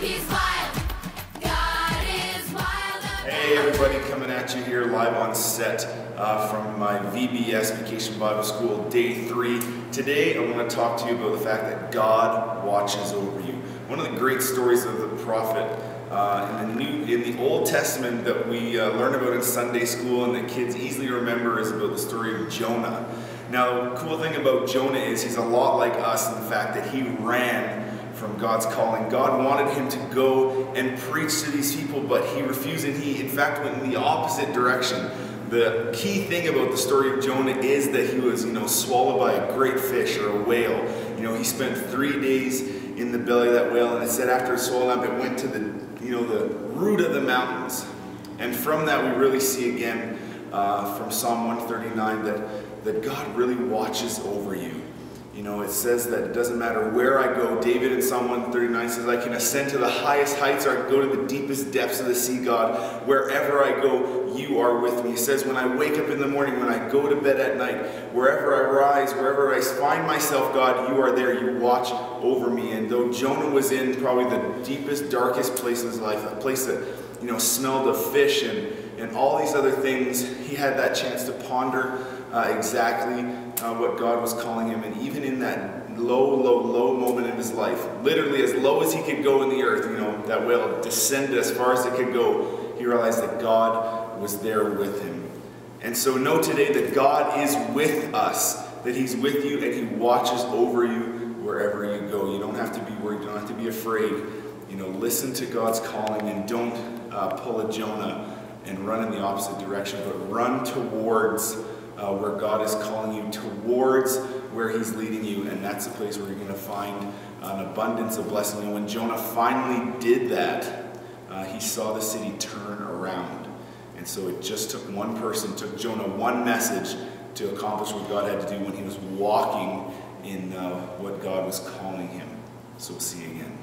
He's wild. God is wild. Hey everybody, coming at you here live on set from my VBS Vacation Bible School Day 3. Today I want to talk to you about the fact that God watches over you. One of the great stories of the prophet in the Old Testament that we learn about in Sunday school and that kids easily remember is about the story of Jonah. Now the cool thing about Jonah is he's a lot like us in the fact that he ran from God's calling. God wanted him to go and preach to these people, but he refused, and he in fact went in the opposite direction. The key thing about the story of Jonah is that he was, swallowed by a great fish or a whale. He spent 3 days in the belly of that whale, and it said after it swallowed up, it went to the root of the mountains. And from that we really see again from Psalm 139 that God really watches over you. It says that it doesn't matter where I go. David in Psalm 139 says, I can ascend to the highest heights, or I can go to the deepest depths of the sea, God. Wherever I go, you are with me. He says, when I wake up in the morning, when I go to bed at night, wherever I rise, wherever I find myself, God, you are there. You watch over me. And though Jonah was in probably the deepest, darkest place in his life, a place that, smelled of fish and all these other things, he had that chance to ponder exactly what God was calling him. And even in that low moment in his life, literally as low as he could go in the earth, that whale descended as far as it could go, he realized that God was there with him. And so know today that God is with us, that he's with you and he watches over you wherever you go. You don't have to be worried, you don't have to be afraid. Listen to God's calling and don't pull a Jonah and run in the opposite direction, but run towards where God is calling you, towards where he's leading you, and that's the place where you're going to find an abundance of blessing. And when Jonah finally did that, he saw the city turn around. And so it just took one person, took Jonah one message to accomplish what God had to do when he was walking in what God was calling him. So we'll see you again.